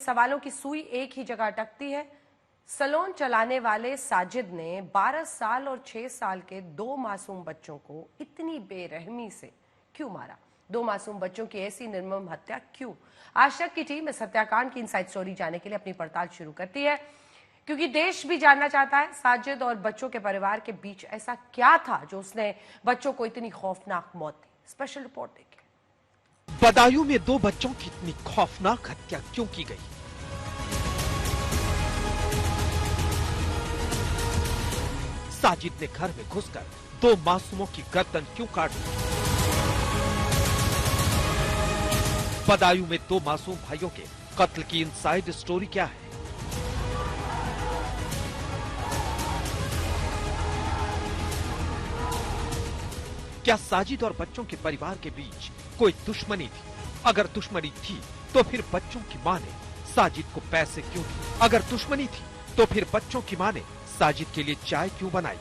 सवालों की सुई एक ही जगह अटकती है। सैलून चलाने वाले साजिद ने 12 साल और 6 साल के 2 मासूम बच्चों को इतनी बेरहमी से क्यों मारा? 2 मासूम बच्चों की ऐसी निर्मम हत्या क्यों? आज तक की टीम इस हत्याकांड की इनसाइड स्टोरी जानने के लिए अपनी पड़ताल शुरू करती है, क्योंकि देश भी जानना चाहता है साजिद और बच्चों के परिवार के बीच ऐसा क्या था जो उसने बच्चों को इतनी खौफनाक मौत दी। स्पेशल रिपोर्ट देखिए। बदायूं में 2 बच्चों की इतनी खौफनाक हत्या क्यों की गई? साजिद ने घर में घुसकर 2 मासूमों की गर्दन क्यों काट दी? बदायूं में 2 मासूम भाइयों के कत्ल की इनसाइड स्टोरी क्या है? क्या साजिद और बच्चों के परिवार के बीच कोई दुश्मनी थी? अगर दुश्मनी थी तो फिर बच्चों की मां ने साजिद को पैसे क्यों दिए? अगर दुश्मनी थी तो फिर बच्चों की मां ने साजिद के लिए चाय क्यों बनाई?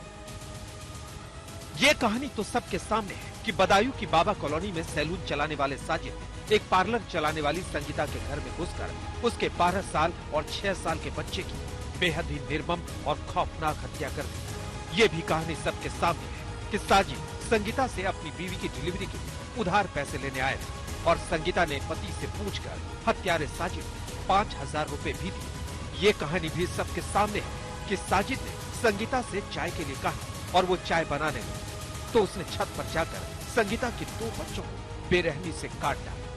ये कहानी तो सबके सामने है कि बदायूं की बाबा कॉलोनी में सैलून चलाने वाले साजिद एक पार्लर चलाने वाली संगीता के घर में घुसकर उसके 12 साल और 6 साल के बच्चे की बेहद ही निर्मम और खौफनाक हत्या कर दी। ये भी कहानी सबके सामने है कि साजिद संगीता से अपनी बीवी की डिलीवरी के लिए उधार पैसे लेने आए थे और संगीता ने पति से पूछकर हत्यारे साजिद 5,000 रुपए भी दिए। ये कहानी भी सबके सामने है कि साजिद ने संगीता से चाय के लिए कहा और वो चाय बनाने लगी तो उसने छत पर जाकर संगीता के 2 बच्चों को बेरहमी से काट डाला।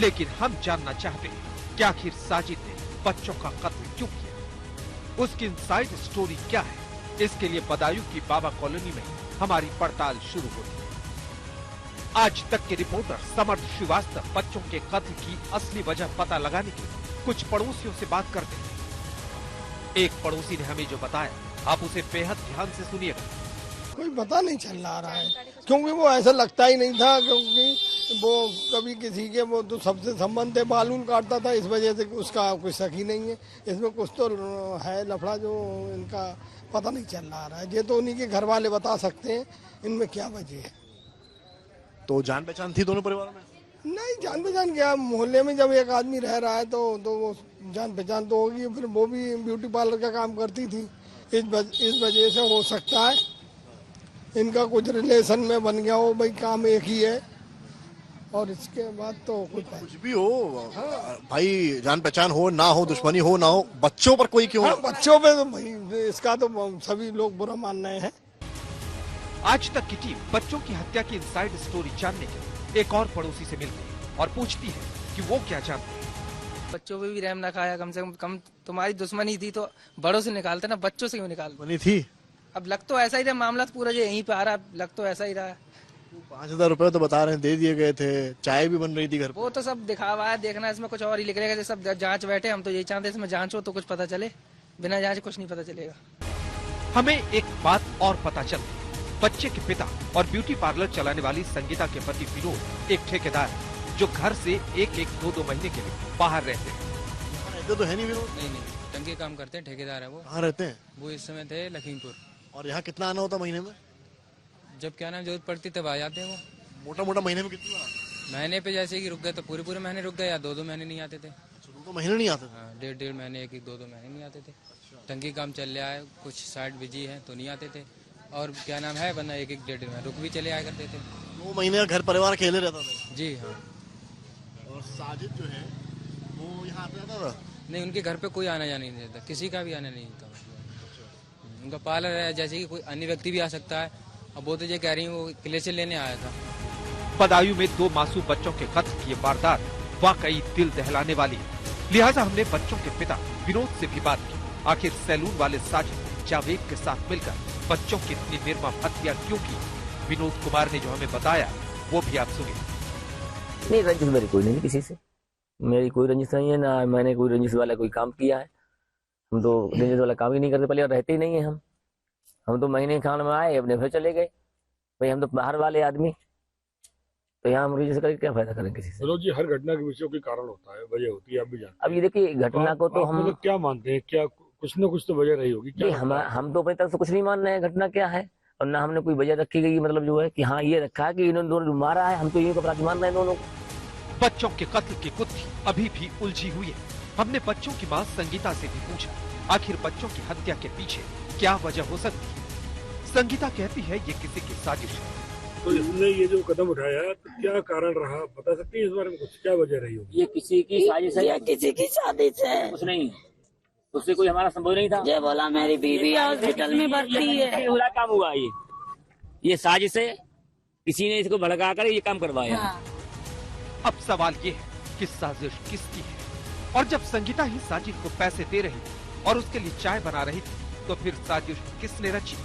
लेकिन हम जानना चाहते हैं कि आखिर साजिद ने बच्चों का कत्ल क्यों किया? उसकी इनसाइड स्टोरी क्या है? इसके लिए बदायूं की बाबा कॉलोनी में हमारी पड़ताल शुरू होती है। आज तक के रिपोर्टर समर्थ श्रीवास्तव बच्चों के कत्ल की असली वजह पता लगाने के लिए कुछ पड़ोसियों से बात करते हैं। एक पड़ोसी ने हमें जो बताया, आप उसे बेहद ध्यान से सुनिएगा। कोई पता नहीं चल रहा है, क्योंकि वो ऐसा लगता ही नहीं था, क्योंकि वो कभी किसी के वो तो सबसे संबंध है, बालून काटता था, इस वजह से उसका कोई शक ही नहीं है। इसमें कुछ तो है लफड़ा जो इनका पता नहीं चल रहा है। ये तो उन्हीं के घर वाले बता सकते हैं इनमें क्या वजह है। तो जान पहचान थी दोनों परिवारों में? नहीं, जान पहचान क्या, मोहल्ले में जब एक आदमी रह रहा है तो वो जान पहचान तो होगी। फिर वो भी ब्यूटी पार्लर का काम करती थी, इस वजह से हो सकता है इनका कुछ रिलेशन में बन गया हो, भाई काम एक ही है। और इसके बाद तो कुछ भी हो, हाँ। भाई जान पहचान हो ना हो, दुश्मनी हो ना हो, बच्चों पर कोई क्यों? हाँ, बच्चों पे तो भाई इसका तो सभी लोग बुरा मान रहे हैं। आज तक की टीम बच्चों की हत्या की इनसाइड स्टोरी जानने के लिए एक और पड़ोसी से मिलती है और पूछती है कि वो क्या जानते हैं। बच्चों पे भी रहम ना खाया, कम से कम तुम्हारी दुश्मनी थी तो बड़ों से निकालते ना, बच्चों से क्यों निकाल? बनी थी। अब लग तो ऐसा ही रहा, मामला तो पूरा जो यहीं पे आ रहा, लग तो ऐसा ही रहा। 5,000 रुपए तो बता रहे हैं दे दिए गए थे, चाय भी बन रही थी घर पे। वो तो सब दिखावा है, देखना इसमें कुछ और ही लिख रहे, सब जांच बैठे, हम तो यही चाहते इसमें जांच हो तो कुछ पता चले, बिना जांच कुछ नहीं पता चलेगा। हमें एक बात और पता चलती है, बच्चे के पिता और ब्यूटी पार्लर चलाने वाली संगीता के पति विनोद एक ठेकेदार है जो घर से 1-2 महीने के लिए बाहर रहते हैं। रहते तो है नहीं विनोद? नहीं, टंकी काम करते हैं, ठेकेदार है वो। कहाँ रहते हैं वो? इस समय थे लखीमपुर। और यहाँ कितना आना होता महीने में? जब क्या नाम जरूरत पड़ती तब आ जाते हैं वो। मोटा महीने में कितना? महीने पे जैसे कि रुक गए तो पूरे महीने रुक गए, या 2 महीने नहीं आते थे। 2 महीने नहीं आते? हाँ, 1.5 महीने, 1-2 महीने नहीं आते थे। टंकी काम चल रहा है, कुछ साइड बिजी है तो नहीं आते थे, और क्या नाम है वरना 1-1-1.5 महीने रुक भी चले आया करते थे। 2 महीने घर परिवार अकेले रहता था? जी हाँ। और साजिद जो है वो यहाँ पे आता था? नहीं, उनके घर पे कोई आना जाना नहीं देता, किसी का भी आना नहीं देता। उनका पार्लर है, जैसे कि कोई अन्य व्यक्ति भी आ सकता है। अब वो तो ये कह रही हूँ वो किले से लेने आया था। बदायूं में 2 मासूम बच्चों के कत्ल की वारदात वाकई दिल दहलाने वाली है। लिहाजा हमने बच्चों के पिता विनोद से भी बात की। आखिर सैलून वाले साजिद जावेद के साथ मिलकर बच्चों की इतनी निर्मम हत्या क्यों की? विनोद कुमार ने जो हमें बताया वो भी आप सुनिए। नहीं, रंजिश मेरी कोई नहीं, किसी से मेरी कोई रंजिश नहीं है, ना मैंने कोई रंजिश वाला कोई काम किया है। हम तो रंजिश वाला काम ही नहीं करते, पहले और रहते ही नहीं है। हम तो महीने खाने में आए, अपने घर चले गए। भाई हम तो बाहर वाले आदमी, तो यहाँ हम रंजिश करके क्या फायदा करें किसी से? जी, हर घटना के पीछे कोई कारण होता है, वजह होती है, आप भी जानते हैं। अब ये देखिए घटना को तो हम क्या मानते हैं, क्या कुछ न कुछ तो वजह रही होगी? क्या हम तो अपनी तरफ से कुछ नहीं मान रहे हैं घटना क्या है, और ना हमने कोई वजह रखी गई, मतलब जो है कि हाँ ये रखा है कि इन्होंने दोनों मारा है, हम तो ये अपराधी मान रहे हैं दोनों को। बच्चों के कत्ल की गुत्थी अभी भी उलझी हुई है। हमने बच्चों की मां संगीता से भी पूछा, आखिर बच्चों की हत्या के पीछे क्या वजह हो सकती है। संगीता कहती है ये किसी की साजिश है। तो इसने ये जो कदम उठाया तो क्या कारण रहा, बता सकती है इस बारे में कुछ, क्या वजह रही होगी? ये किसी की साजिश है, ये किसी की साजिश है। कुछ नहीं, उससे कोई हमारा संभव नहीं था। ये बोला मेरी बीवी हॉस्पिटल में भर्ती है। पूरा काम हुआ ये साजिश है, किसी ने इसको भड़का कर ये काम करवाया। हाँ। अब सवाल ये है कि साजिश किसकी है, और जब संगीता ही साजिद को पैसे दे रही थी और उसके लिए चाय बना रही थी, तो फिर साजिश किसने रची?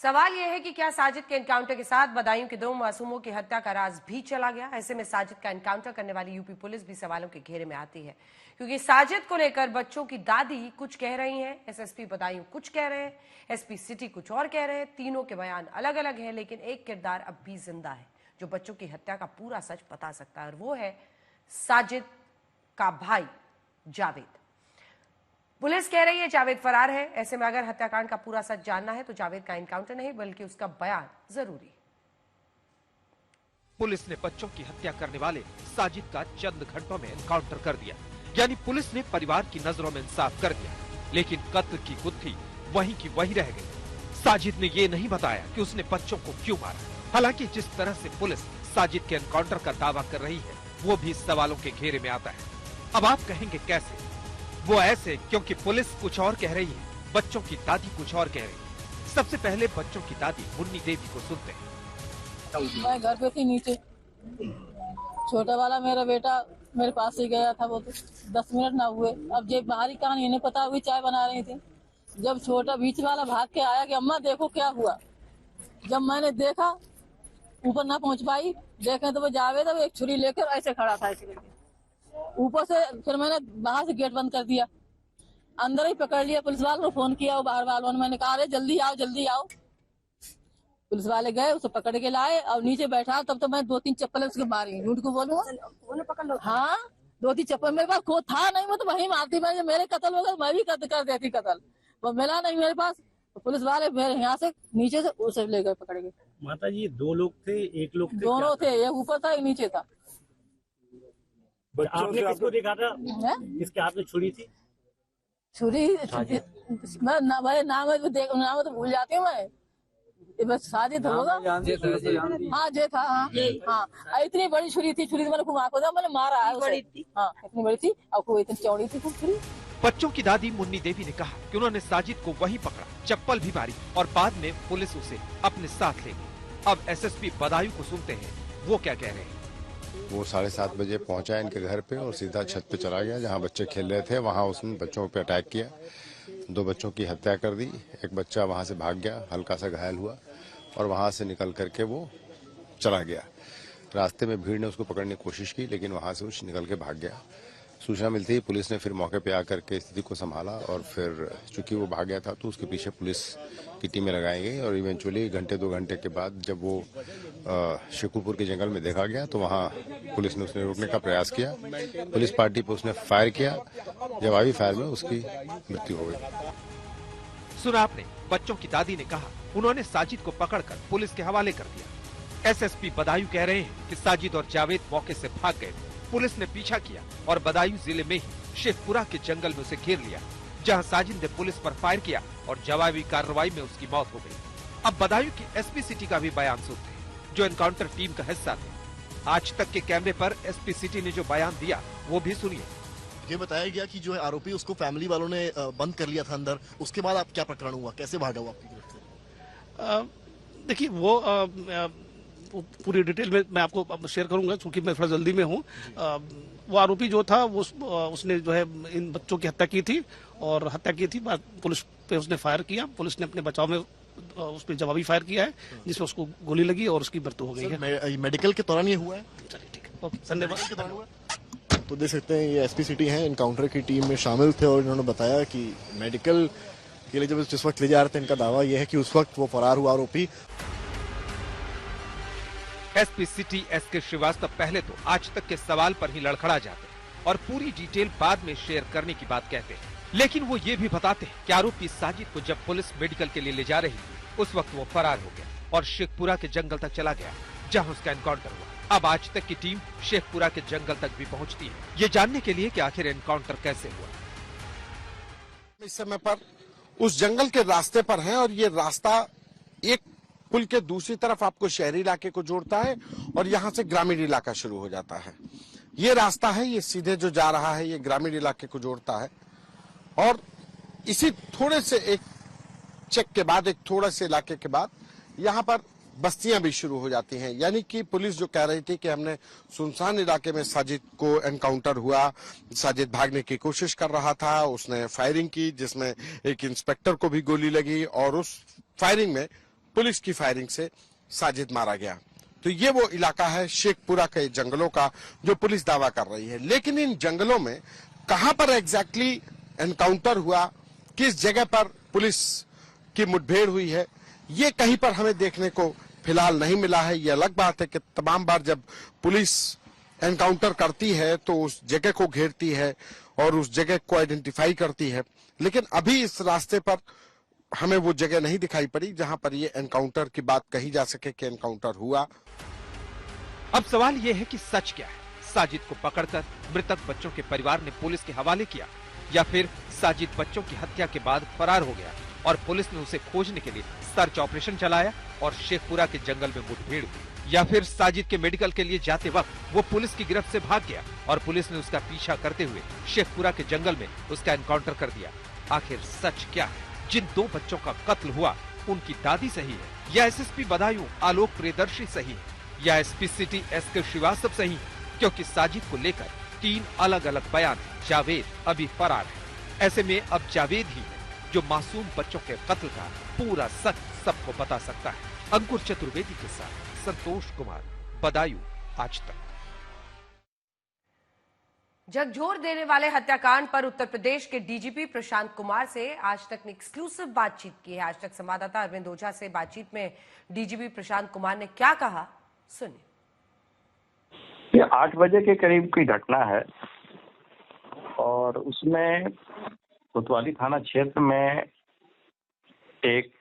सवाल यह है कि क्या साजिद के एनकाउंटर के साथ बदायूं के 2 मासूमों की हत्या का राज भी चला गया? ऐसे में साजिद का एनकाउंटर करने वाली यूपी पुलिस भी सवालों के घेरे में आती है, क्योंकि साजिद को लेकर बच्चों की दादी कुछ कह रही हैं, एसएसपी बदायूं कुछ कह रहे हैं, एसपी सिटी कुछ और कह रहे हैं। तीनों के बयान अलग अलग हैं, लेकिन एक किरदार अब भी जिंदा है जो बच्चों की हत्या का पूरा सच बता सकता है, और वो है साजिद का भाई जावेद। पुलिस कह रही है जावेद फरार है। ऐसे में अगर हत्याकांड का पूरा सच जानना है तो जावेद का एनकाउंटर नहीं बल्कि उसका बयान जरूरी। पुलिस ने बच्चों की हत्या करने वाले साजिद का चंद घंटों में एनकाउंटर कर दिया, यानी पुलिस ने परिवार की नजरों में इंसाफ कर दिया, लेकिन कत्ल की गुत्थी वहीं की वहीं रह गई। साजिद ने ये नहीं बताया कि उसने बच्चों को क्यों मारा। हालांकि जिस तरह से पुलिस साजिद के एनकाउंटर का दावा कर रही है, वो भी सवालों के घेरे में आता है। अब आप कहेंगे कैसे? वो ऐसे क्योंकि पुलिस कुछ और कह रही है, बच्चों की दादी कुछ और कह रही है। सबसे पहले बच्चों की दादी मुन्नी देवी को सुनते हैं। मैं घर पे थी नीचे, छोटा वाला मेरा बेटा मेरे पास ही गया था, वो तो 10 मिनट ना हुए। अब ये बाहरी कहानी इन्हें पता हुई, चाय बना रही थी। जब छोटा बीच वाला भाग के आया कि अम्मा देखो क्या हुआ, जब मैंने देखा ऊपर ना पहुंच पाई, देखे तो वो जावेद एक छुरी लेकर ऐसे खड़ा था ऊपर से। फिर मैंने बाहर से गेट बंद कर दिया, अंदर ही पकड़ लिया। पुलिस वालों ने फोन किया, वो बाहर वालों ने, मैंने कहा अरे जल्दी आओ जल्दी आओ। पुलिस वाले गए, उसे पकड़ के लाए और नीचे बैठा। तब तो मैं 2-3 चप्पल उसके मारी, झूठ को बोलूं। हाँ 2-3 चप्पल मेरे पास को था नहीं, मैं तो वही मारती। मैं मेरे कत्ल हो गए, मैं भी कर देती कत्ल, वो मिला नहीं मेरे पास। तो पुलिस वाले मेरे यहाँ से नीचे से उसे ले गए पकड़ के। माता जी 2 लोग थे, 1 लोग थे? दोनों थे, एक ऊपर था एक नीचे था। आपने किसको देखा था? किसके हाथ में छुरी थी? छुरी मैं नाम तो भूल जाती हूँ मैं, बस साजिद होगा। हाँ जे था, हाँ इतनी बड़ी छुरी थी। छुरी मैंने घुमा को मैंने मारा है उसे। हाँ इतनी बड़ी थी और कोई इतनी चौड़ी थी छुरी। बच्चों की दादी मुन्नी देवी ने कहा कि उन्होंने साजिद को वहीं पकड़ा, चप्पल भी मारी और बाद में पुलिस उसे अपने साथ ले गई। अब एसएसपी बदायूं को सुनते हैं, वो क्या कह रहे हैं। वो 7:30 बजे पहुंचा इनके घर पे और सीधा छत पे चला गया जहां बच्चे खेल रहे थे। वहां उसने बच्चों पे अटैक किया, 2 बच्चों की हत्या कर दी। एक बच्चा वहां से भाग गया, हल्का सा घायल हुआ और वहां से निकल करके वो चला गया। रास्ते में भीड़ ने उसको पकड़ने की कोशिश की, लेकिन वहां से वो निकल के भाग गया। सूचना मिलती ही पुलिस ने फिर मौके पे आकर के स्थिति को संभाला और फिर चूंकि वो भाग गया था तो उसके पीछे पुलिस की टीमें लगाई गई और इवेंचुअली 1-2 घंटे के बाद जब वो शेखुपुर के जंगल में देखा गया तो वहाँ पुलिस ने उसने रोकने का प्रयास किया। पुलिस पार्टी पे उसने फायर किया, जवाबी फायर में उसकी मृत्यु हो गई। सुना आपने, बच्चों की दादी ने कहा उन्होंने साजिद को पकड़कर पुलिस के हवाले कर दिया। एसएसपी बदायूं कह रहे हैं कि साजिद और जावेद मौके से भाग गए। पुलिस ने पीछा किया और बदायूं जिले में ही शेखपुरा के जंगल में उसे घेर लिया, जहां साजिद ने पुलिस पर फायर किया और जवाबी कार्रवाई में उसकी मौत हो गई। अब बदायूं की एसपी सिटी का भी बयान सुनते हैं, जो एनकाउंटर टीम का हिस्सा थे। आज तक के कैमरे पर एसपी सिटी ने जो बयान दिया वो भी सुनिए। ये बताया गया कि जो है आरोपी उसको फैमिली वालों ने बंद कर लिया था अंदर, उसके बाद आप क्या प्रकरण हुआ, कैसे भागा वो आपकी गिरफ्त से? देखिए वो पूरी डिटेल में मैं आपको शेयर करूंगा क्योंकि मैं थोड़ा जल्दी में हूँ। वो आरोपी जो था वो उसने जो है इन बच्चों की हत्या की थी और हत्या की थी, पुलिस पे उसने फायर किया। पुलिस ने अपने बचाव में उस पर जवाबी फायर किया है जिसमें उसको गोली लगी और उसकी मृत्यु हो गई है। मेडिकल के दौरान ये हुआ है? चलिए ठीक है, ओके, धन्यवाद। तो देख सकते हैं ये एसपी सिटी हैं, एनकाउंटर की टीम में शामिल थे और इन्होंने बताया कि मेडिकल के लिए जब जिस वक्त ले जा रहे थे, इनका दावा यह है कि उस वक्त वो फरार हुआ आरोपी। एसपी सिटी एसके श्रीवास्तव पहले तो आज तक के सवाल पर ही लड़खड़ा जाते और पूरी डिटेल बाद में शेयर करने की बात कहते हैं, लेकिन वो ये भी बताते हैं कि आरोपी साजिद को जब पुलिस मेडिकल के लिए ले जा रही थी उस वक्त वो फरार हो गया। और शेखपुरा के जंगल तक चला गया, जहां उसका एनकाउंटर हुआ। अब आज तक की टीम शेखपुरा के जंगल तक भी पहुंचती है, ये जानने के लिए कि आखिर एनकाउंटर कैसे हुआ। इस समय पर उस जंगल के रास्ते पर हैं और ये रास्ता एक पुल के दूसरी तरफ आपको शहरी इलाके को जोड़ता है और यहाँ से ग्रामीण इलाका शुरू हो जाता है। ये रास्ता है, ये सीधे जो जा रहा है ये ग्रामीण इलाके को जोड़ता है और इसी थोड़े से एक चेक के बाद, एक थोड़े से इलाके के बाद यहाँ पर बस्तियां भी शुरू हो जाती हैं। यानी कि पुलिस जो कह रही थी कि हमने सुनसान इलाके में साजिद को एनकाउंटर हुआ, साजिद भागने की कोशिश कर रहा था, उसने फायरिंग की जिसमें एक इंस्पेक्टर को भी गोली लगी और उस फायरिंग में पुलिस की फायरिंग से साजिद मारा गया। तो ये वो इलाका है शेखपुरा के जंगलों का जो पुलिस दावा कर रही है। लेकिन इन जंगलों में कहां पर एग्जैक्टली एनकाउंटर हुआ, किस जगह पर पुलिस की मुठभेड़ हुई है, ये कहीं पर हमें देखने को फिलहाल नहीं मिला है। ये अलग बात है कि तमाम बार जब पुलिस एनकाउंटर करती है तो उस जगह को घेरती है और उस जगह को आइडेंटिफाई करती है, लेकिन अभी इस रास्ते पर हमें वो जगह नहीं दिखाई पड़ी जहां पर ये एनकाउंटर की बात कही जा सके कि एनकाउंटर हुआ। अब सवाल ये है कि सच क्या है? साजिद को पकड़कर मृतक बच्चों के परिवार ने पुलिस के हवाले किया या फिर साजिद बच्चों की हत्या के बाद फरार हो गया और पुलिस ने उसे खोजने के लिए सर्च ऑपरेशन चलाया और शेखपुरा के जंगल में मुठभेड़ हुई, या फिर साजिद के मेडिकल के लिए जाते वक्त वो पुलिस की गिरफ्त से भाग गया और पुलिस ने उसका पीछा करते हुए शेखपुरा के जंगल में उसका एनकाउंटर कर दिया। आखिर सच क्या है? जिन दो बच्चों का कत्ल हुआ उनकी दादी सही है या एसएसपी बदायूं आलोक प्रियदर्शी सही है या एसपी सिटी एसके श्रीवास्तव सही है? क्योंकि साजिद को लेकर 3 अलग अलग बयान हैं। जावेद अभी फरार है। ऐसे में अब जावेद ही है जो मासूम बच्चों के कत्ल का पूरा सच सबको बता सकता है। अंकुर चतुर्वेदी के साथ संतोष कुमार, बदायूं, आज तक। झकझोर देने वाले हत्याकांड पर उत्तर प्रदेश के डीजीपी प्रशांत कुमार से आज तक ने एक्सक्लूसिव बातचीत की है। आज तक संवाददाता अरविंद ओझा से बातचीत में डीजीपी प्रशांत कुमार ने क्या कहा, सुनिए। ये 8 बजे के करीब की घटना है और उसमें कोतवाली थाना क्षेत्र में एक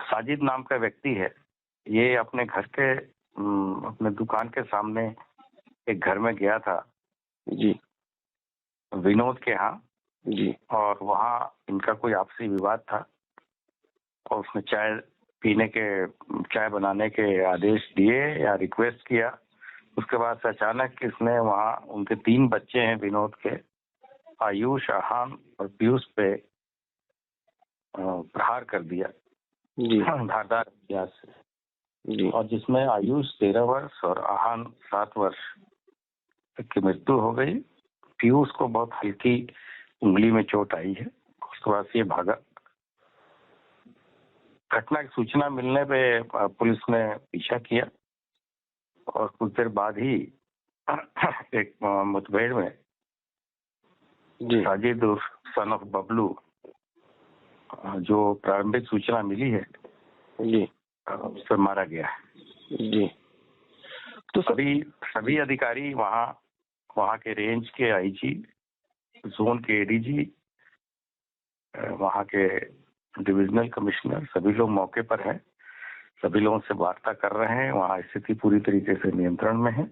साजिद नाम का व्यक्ति है। ये अपने घर के अपने दुकान के सामने एक घर में गया था जी, विनोद के यहाँ जी, और वहाँ इनका कोई आपसी विवाद था और उसने चाय बनाने के आदेश दिए या रिक्वेस्ट किया। उसके बाद से अचानक इसने वहाँ उनके 3 बच्चे हैं विनोद के, आयुष, आहान और पीयूष पे प्रहार कर दिया जी, धारदार हथियार से जी, और जिसमें आयुष 13 वर्ष और आहान 7 वर्ष की मृत्यु हो गई। पीयूष को बहुत हल्की उंगली में चोट आई है। उसके बाद ये भागा। घटना की सूचना मिलने पे पुलिस ने पीछा किया और कुछ देर बाद ही एक मुठभेड़ में साजिद उर्फ सन ऑफ बबलू, जो प्रारंभिक सूचना मिली है जी, उस पर मारा गया है जी। तो सभी अधिकारी वहाँ के रेंज के आईजी, जोन के एडीजी, वहाँ के डिविजनल कमिश्नर, सभी लोग मौके पर हैं। सभी लोगों से वार्ता कर रहे हैं। वहाँ स्थिति पूरी तरीके से नियंत्रण में है।